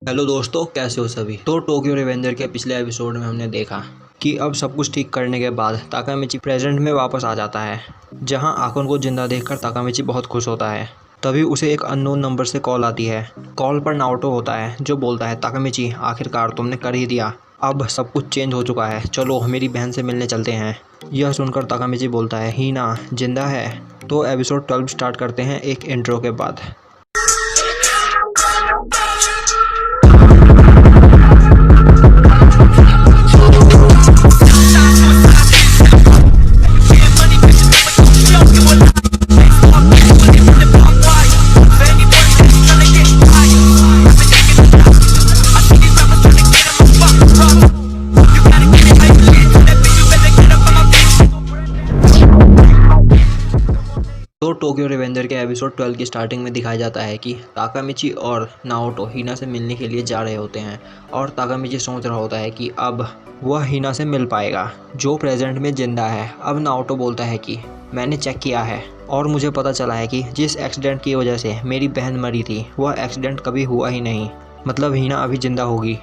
Hello दोस्तों, कैसे हो सभी। तो टोक्यो रिवेंजर के पिछले एपिसोड में हमने देखा कि अब सब कुछ ठीक करने के बाद ताकामिची प्रेजेंट में वापस आ जाता है, जहां आकुन को जिंदा देखकर ताकामिची बहुत खुश होता है। तभी उसे एक अननोन नंबर से कॉल आती है। कॉल पर नाओटो होता है जो बोलता है, ताकामिची आखिरकार तुमने कर ही दिया, अब सब कुछ चेंज हो चुका है, चलो मेरी बहन से मिलने चलते हैं। यह सुनकर ताकामिची बोलता है, हिना जिंदा है। तो एपिसोड 12 स्टार्ट करते हैं एक इंट्रो के बाद। तो टोक्यो रिवेंजर के एपिसोड 12 की स्टार्टिंग में दिखाया जाता है कि ताकामिची और नाओटो हिना से मिलने के लिए जा रहे होते हैं और ताकामिची सोच रहा होता है कि अब वह हिना से मिल पाएगा जो प्रेजेंट में जिंदा है। अब नाओटो बोलता है कि मैंने चेक किया है और मुझे पता चला है कि जिस एक्सीडेंट की वजह से मेरी बहन मरी थी वह एक्सीडेंट कभी हुआ ही नहीं, मतलब हिना अभी जिंदा होगी।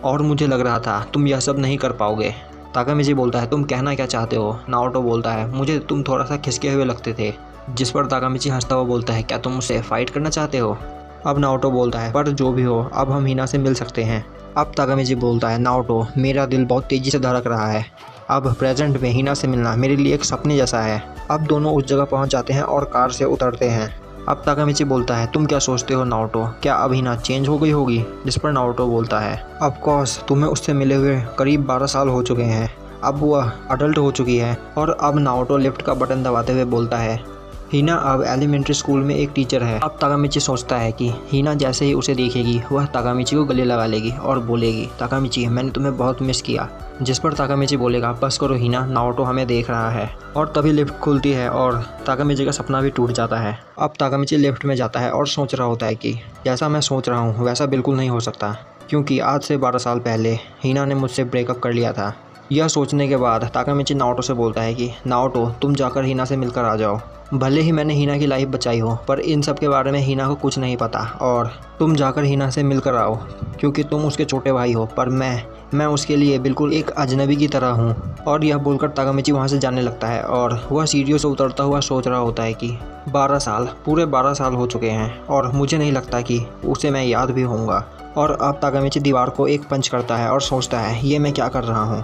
और मुझे लग रहा था तुम यह सब नहीं कर पाओगे। ताकामिची बोलता है, तुम कहना क्या चाहते हो। नाओटो बोलता है, मुझे तुम थोड़ा सा खिसके हुए लगते थे। जिस पर ताकामिची हंसता हुआ बोलता है, क्या तुम मुझसे फाइट करना चाहते हो। अब नाओटो बोलता है, पर जो भी हो अब हम हिना से मिल सकते हैं। अब ताकामिची बोलता है, नाओटो मेरा दिल बहुत तेज़ी से धड़क रहा है, अब प्रेजेंट में हिना से मिलना मेरे लिए एक सपने जैसा है। अब दोनों उस जगह पहुंच जाते हैं और कार से उतरते हैं। अब ताकामिची बोलता है, तुम क्या सोचते हो नाओटो, क्या अब हिना चेंज हो गई होगी। जिस पर नाओटो बोलता है, ऑफ कोर्स तुम्हें उससे मिले हुए करीब 12 साल हो चुके हैं, अब वह अडल्ट हो चुकी है। और अब नाओटो लिफ्ट का बटन दबाते हुए बोलता है, हिना अब एलिमेंट्री स्कूल में एक टीचर है। अब ताकामिची सोचता है कि हिना जैसे ही उसे देखेगी वह ताकामिची को गले लगा लेगी और बोलेगी, ताकामिची मैंने तुम्हें बहुत मिस किया। जिस पर ताकामिची बोलेगा, बस करो हिना, नाओटो हमें देख रहा है। और तभी लिफ्ट खुलती है और ताकामिची का सपना भी टूट जाता है। अब ताकामिची लिफ्ट में जाता है और सोच रहा होता है कि जैसा मैं सोच रहा हूँ वैसा बिल्कुल नहीं हो सकता, क्योंकि आज से 12 साल पहले हिना ने मुझसे ब्रेकअप कर लिया था। यह सोचने के बाद ताकामिची नाओटो से बोलता है कि नाओटो तुम जाकर हिना से मिलकर आ जाओ। भले ही मैंने हिना की लाइफ बचाई हो, पर इन सब के बारे में हिना को कुछ नहीं पता, और तुम जाकर हिना से मिलकर आओ, क्योंकि तुम उसके छोटे भाई हो, पर मैं उसके लिए बिल्कुल एक अजनबी की तरह हूँ। और यह बोलकर ताकामिची वहाँ से जाने लगता है और वह सीढ़ियों से उतरता हुआ सोच रहा होता है कि 12 साल, पूरे 12 साल हो चुके हैं और मुझे नहीं लगता कि उसे मैं याद भी होऊंगा। और अब ताकामिची दीवार को एक पंच करता है और सोचता है, ये मैं क्या कर रहा हूँ।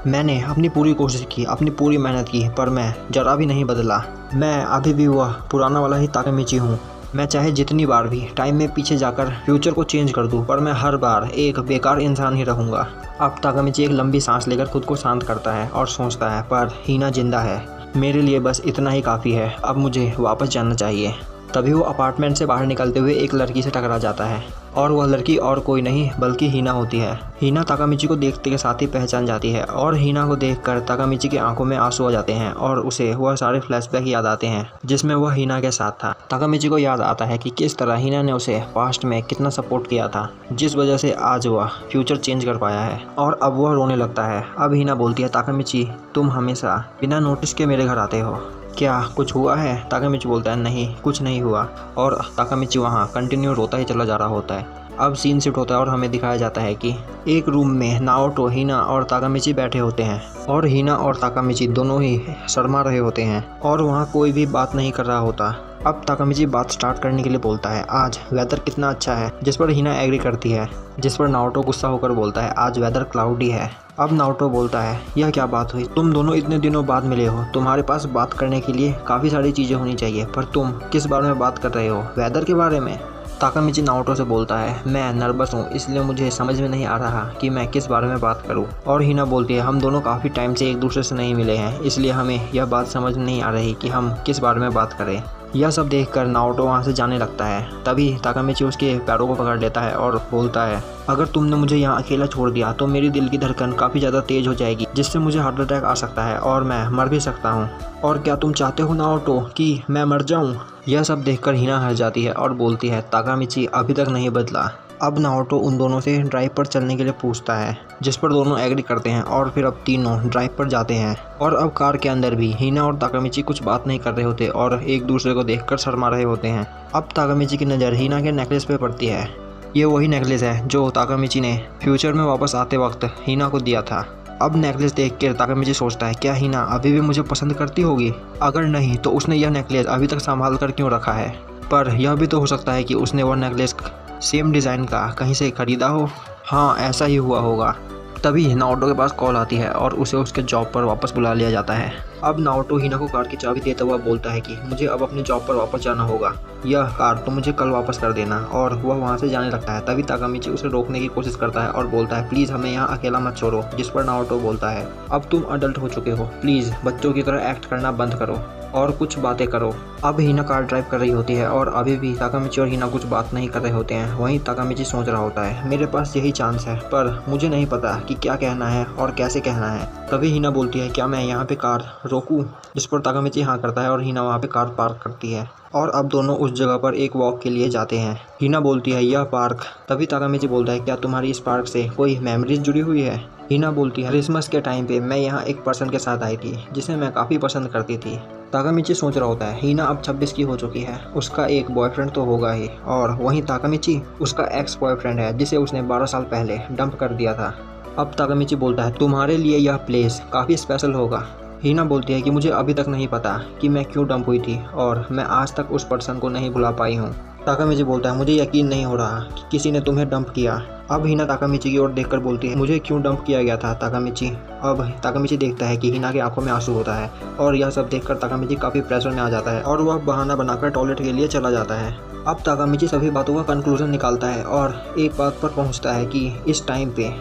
मैंने अपनी पूरी कोशिश की, अपनी पूरी मेहनत की, पर मैं जरा भी नहीं बदला। मैं अभी भी वह पुराना वाला ही ताकामिची हूँ। मैं चाहे जितनी बार भी टाइम में पीछे जाकर फ्यूचर को चेंज कर दूँ, पर मैं हर बार एक बेकार इंसान ही रहूँगा। अब ताकामिची एक लंबी सांस लेकर खुद को शांत करता है और सोचता है, पर हिना जिंदा है, मेरे लिए बस इतना ही काफ़ी है, अब मुझे वापस जाना चाहिए। तभी वो अपार्टमेंट से बाहर निकलते हुए एक लड़की से टकरा जाता है और वह लड़की और कोई नहीं बल्कि हिना होती है। हिना ताकामिची को देखते के साथ ही पहचान जाती है और हिना को देखकर ताकामिची की आंखों में आंसू आ जाते हैं और उसे वह सारे फ्लैशबैक याद आते हैं जिसमें वह हिना के साथ था। ताकामिची को याद आता है कि किस तरह हिना ने उसे पास्ट में कितना सपोर्ट किया था, जिस वजह से आज वह फ्यूचर चेंज कर पाया है। और अब वह रोने लगता है। अब हिना बोलती है, ताकामिची तुम हमेशा बिना नोटिस के मेरे घर आते हो, क्या कुछ हुआ है। ताकामिची बोलता है, नहीं कुछ नहीं हुआ। और ताकामिची वहाँ कंटिन्यू रोता ही चला जा रहा होता है। अब सीन शिफ्ट होता है और हमें दिखाया जाता है कि एक रूम में नाओटो, हिना और ताकामिची बैठे होते हैं और हिना और ताकामिची दोनों ही शर्मा रहे होते हैं और वहाँ कोई भी बात नहीं कर रहा होता। अब ताकामिची बात स्टार्ट करने के लिए बोलता है, आज वेदर कितना अच्छा है। जिस पर हिना एग्री करती है। जिस पर नाओटो गुस्सा होकर बोलता है, आज वेदर क्लाउडी है। अब नाओटो बोलता है, यह क्या बात हुई, तुम दोनों इतने दिनों बाद मिले हो, तुम्हारे पास बात करने के लिए काफ़ी सारी चीज़ें होनी चाहिए, पर तुम किस बारे में बात कर रहे हो, वेदर के बारे में। ताकामिची नाओटो से बोलता है, मैं नर्वस हूँ, इसलिए मुझे समझ में नहीं आ रहा कि मैं किस बारे में बात करूँ। और हिना बोलती है, हम दोनों काफ़ी टाइम से एक दूसरे से नहीं मिले हैं, इसलिए हमें यह बात समझ में नहीं आ रही कि हम किस बारे में बात करें। यह सब देखकर नाओटो वहाँ से जाने लगता है। तभी ताकामिची उसके पैरों को पकड़ लेता है और बोलता है, अगर तुमने मुझे यहाँ अकेला छोड़ दिया तो मेरी दिल की धड़कन काफ़ी ज़्यादा तेज़ हो जाएगी, जिससे मुझे हार्ट अटैक आ सकता है और मैं मर भी सकता हूँ। और क्या तुम चाहते हो नाओटो कि मैं मर जाऊँ। यह सब देखकर हिना हंस जाती है और बोलती है, ताकामिची अभी तक नहीं बदला। अब नाओटो उन दोनों से ड्राइव पर चलने के लिए पूछता है, जिस पर दोनों एग्री करते हैं और फिर अब तीनों ड्राइव पर जाते हैं। और अब कार के अंदर भी हिना और ताकामिची कुछ बात नहीं कर रहे होते और एक दूसरे को देखकर शर्मा रहे होते हैं। अब ताकामिची की नज़र हिना के नेकलेस पे पड़ती है ये वही नेकलेस है जो ताकामिची ने फ्यूचर में वापस आते वक्त हिना को दिया था। अब नेकलेस देख कर ताकामिची सोचता है, क्या हिना अभी भी मुझे पसंद करती होगी? अगर नहीं तो उसने यह नेकलेस अभी तक संभाल कर क्यों रखा है? पर यह भी तो हो सकता है कि उसने वह नेकलेस सेम डिज़ाइन का कहीं से खरीदा हो। हाँ, ऐसा ही हुआ होगा। तभी नाओटो के पास कॉल आती है और उसे उसके जॉब पर वापस बुला लिया जाता है। अब नाओटो हिना को कार की चाबी देता हुआ बोलता है कि मुझे अब अपने जॉब पर वापस जाना होगा, यह कार तो मुझे कल वापस कर देना। और वह वहाँ से जाने लगता है। तभी ताकामिची उसे रोकने की कोशिश करता है और बोलता है, प्लीज़ हमें यहाँ अकेला मत छोड़ो। जिस पर नाओटो बोलता है, अब तुम अडल्ट हो चुके हो, प्लीज़ बच्चों की तरह एक्ट करना बंद करो और कुछ बातें करो। अब हिना कार ड्राइव कर रही होती है और अभी भी ताकामिची और हिना कुछ बात नहीं कर रहे होते हैं। वहीं ताकामिची सोच रहा होता है, मेरे पास यही चांस है, पर मुझे नहीं पता कि क्या कहना है और कैसे कहना है। तभी हिना बोलती है, क्या मैं यहाँ पे कार रोकूं? जिस पर ताकामिची हाँ करता है और हिना वहाँ पे कार पार्क करती है और अब दोनों उस जगह पर एक वॉक के लिए जाते हैं। हिना बोलती है, यह पार्क। तभी ताकामिची बोलता है, क्या तुम्हारी इस पार्क से कोई मेमोरीज जुड़ी हुई है? हिना बोलती है, क्रिसमस के टाइम पे मैं यहाँ एक पर्सन के साथ आई थी जिसे मैं काफ़ी पसंद करती थी। ताकामिची सोच रहा होता है, हिना अब 26 की हो चुकी है, उसका एक बॉयफ्रेंड तो होगा ही, और वहीं ताकामिची उसका एक्स बॉयफ्रेंड है जिसे उसने 12 साल पहले डंप कर दिया था। अब ताकामिची बोलता है, तुम्हारे लिए यह प्लेस काफ़ी स्पेशल होगा। हिना बोलती है कि मुझे अभी तक नहीं पता कि मैं क्यों डंप हुई थी और मैं आज तक उस पर्सन को नहीं भुला पाई हूँ। ताकामिची बोलता है, मुझे यकीन नहीं हो रहा कि किसी ने तुम्हें डंप किया। अब हिना ताकामिची की ओर देखकर बोलती है, मुझे क्यों डंप किया गया था ताकामिची? अब ताकामिची देखता है कि हिना की आंखों में आंसू होता है और यह सब देखकर ताकामिची काफ़ी प्रेशर में आ जाता है और वह बहाना बनाकर टॉयलेट के लिए चला जाता है। अब ताकामिची सभी बातों का कंक्लूजन निकालता है और एक बात पर पहुँचता है कि इस टाइम पे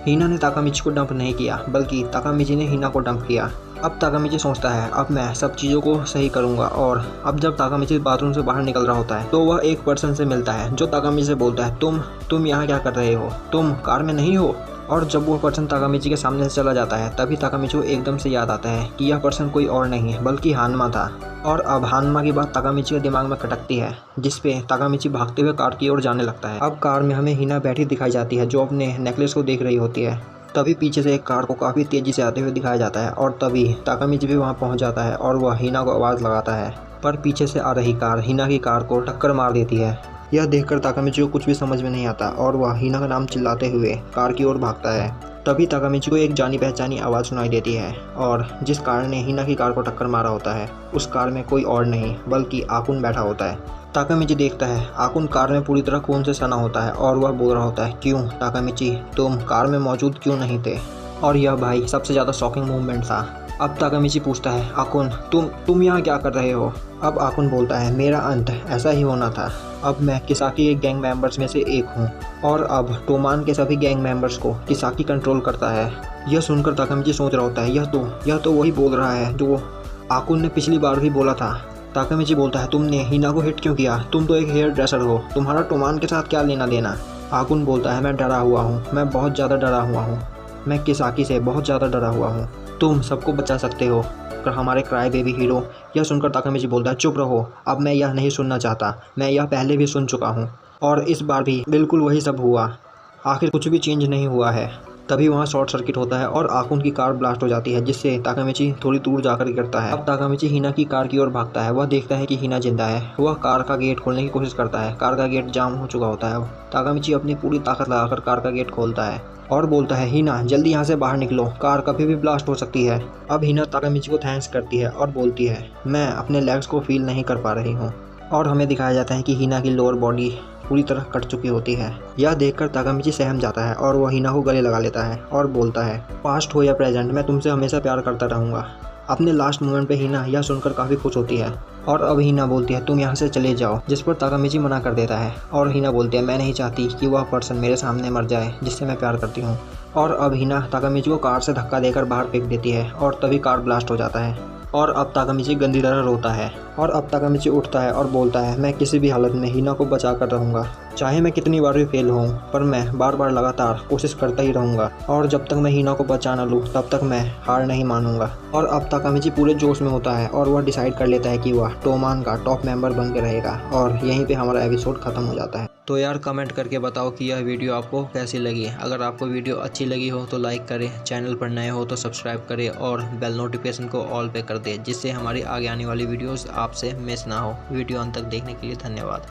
हिना ने ताकामिची को डंप नहीं किया, बल्कि ताकामिची ने हिना को डंप किया। अब ताकामिची सोचता है, अब मैं सब चीज़ों को सही करूंगा। और अब जब ताकामिची बाथरूम से बाहर निकल रहा होता है तो वह एक पर्सन से मिलता है जो ताकामिची से बोलता है, तुम यहाँ क्या कर रहे हो? तुम कार में नहीं हो? और जब वो पर्सन ताकामिची के सामने से चला जाता है तभी ताकामिची को एकदम से याद आता है कि यह पर्सन कोई और नहीं है बल्कि हानमा था। और अब हानमा की बात ताकामिची के दिमाग में खटकती है, जिसपे ताकामिची भागते हुए कार की ओर जाने लगता है। अब कार में हमें हिना बैठी दिखाई जाती है जो अपने नेकलेस को देख रही होती है। तभी पीछे से एक कार को काफ़ी तेज़ी से आते हुए दिखाया जाता है और तभी ताकामिची भी वहां पहुंच जाता है और वह हिना को आवाज़ लगाता है, पर पीछे से आ रही कार हिना की कार को टक्कर मार देती है। यह देखकर ताकामिची को कुछ भी समझ में नहीं आता और वह हिना का नाम चिल्लाते हुए कार की ओर भागता है। तभी ताकामिची को एक जानी पहचानी आवाज़ सुनाई देती है और जिस कार ने हिना की कार को टक्कर मारा होता है उस कार में कोई और नहीं बल्कि आकुन बैठा होता है। ताकामिची देखता है आकुन कार में पूरी तरह खून से सना होता है और वह बोल रहा होता है, क्यों ताकामिची, तुम कार में मौजूद क्यों नहीं थे? और यह भाई सबसे ज़्यादा शॉकिंग मूवमेंट था। अब ताकामिची पूछता है, आकुन तुम यहाँ क्या कर रहे हो? अब आकुन बोलता है, मेरा अंत ऐसा ही होना था। अब मैं किसाकी के गैंग मेंबर्स में से एक हूँ और अब टोमान के सभी गैंग मेंबर्स को किसाकी कंट्रोल करता है। यह सुनकर ताकामिची सोच रहा होता है, यह तो वही बोल रहा है जो आकुन ने पिछली बार भी बोला था। ताकामिची बोलता है, तुमने हिना को हिट क्यों किया? तुम तो एक हेयर ड्रेसर हो, तुम्हारा टोमान के साथ क्या लेना देना? आकुन बोलता है, मैं डरा हुआ हूँ, मैं बहुत ज़्यादा डरा हुआ हूँ, मैं किसाकी से बहुत ज़्यादा डरा हुआ हूँ। तुम सबको बचा सकते हो पर हमारे क्राई बेबी हीरो। यह सुनकर ताकामिची बोलता है, चुप रहो, अब मैं यह नहीं सुनना चाहता, मैं यह पहले भी सुन चुका हूँ और इस बार भी बिल्कुल वही सब हुआ, आखिर कुछ भी चेंज नहीं हुआ है। तभी वहाँ शॉर्ट सर्किट होता है और आकुन की कार ब्लास्ट हो जाती है जिससे ताकामिची थोड़ी दूर जाकर गिरता है। अब ताकामिची हिना की कार की ओर भागता है। वह देखता है कि हिना जिंदा है। वह कार का गेट खोलने की कोशिश करता है, कार का गेट जाम हो चुका होता है। ताकामिची अपनी पूरी ताकत लगाकर कार का गेट खोलता है और बोलता है, हिना जल्दी यहाँ से बाहर निकलो, कार कभी भी ब्लास्ट हो सकती है। अब हिना ताकामिची को थैंक्स करती है और बोलती है, मैं अपने लेग्स को फील नहीं कर पा रही हूँ। और हमें दिखाया जाता है कि हिना की लोअर बॉडी पूरी तरह कट चुकी होती है। यह देखकर ताकामिची सहम जाता है और वह हिना को गले लगा लेता है और बोलता है, पास्ट हो या प्रेजेंट, मैं तुमसे हमेशा प्यार करता रहूँगा। अपने लास्ट मोमेंट पे हिना यह सुनकर काफ़ी खुश होती है और अब हिना बोलती है, तुम यहाँ से चले जाओ, जिस पर ताकामिची मना कर देता है और हिना बोलती है, मैं नहीं चाहती कि वह पर्सन मेरे सामने मर जाए जिससे मैं प्यार करती हूँ। और अब हिना ताकामिची को कार से धक्का देकर बाहर फेंक देती है और तभी कार ब्लास्ट हो जाता है और अब ताकामिची गंदी तरह रोता है। और अब ताकामिची उठता है और बोलता है, मैं किसी भी हालत में हिना को बचा कर रहूँगा, चाहे मैं कितनी बार भी फेल हूँ, पर मैं बार बार लगातार कोशिश करता ही रहूँगा और जब तक मैं हिना को बचा ना लूँ तब तक मैं हार नहीं मानूंगा। और अब ताकामिची पूरे जोश में होता है और वह डिसाइड कर लेता है कि वह टोमान का टॉप मेंबर बन के रहेगा और यहीं पे हमारा एपिसोड ख़त्म हो जाता है। तो यार कमेंट करके बताओ कि यह वीडियो आपको कैसी लगी। अगर आपको वीडियो अच्छी लगी हो तो लाइक करें, चैनल पर नए हो तो सब्सक्राइब करें और बेल नोटिफिकेशन को ऑल पे कर दें, जिससे हमारी आगे आने वाली वीडियोस आपसे मिस ना हो। वीडियो अंत तक देखने के लिए धन्यवाद।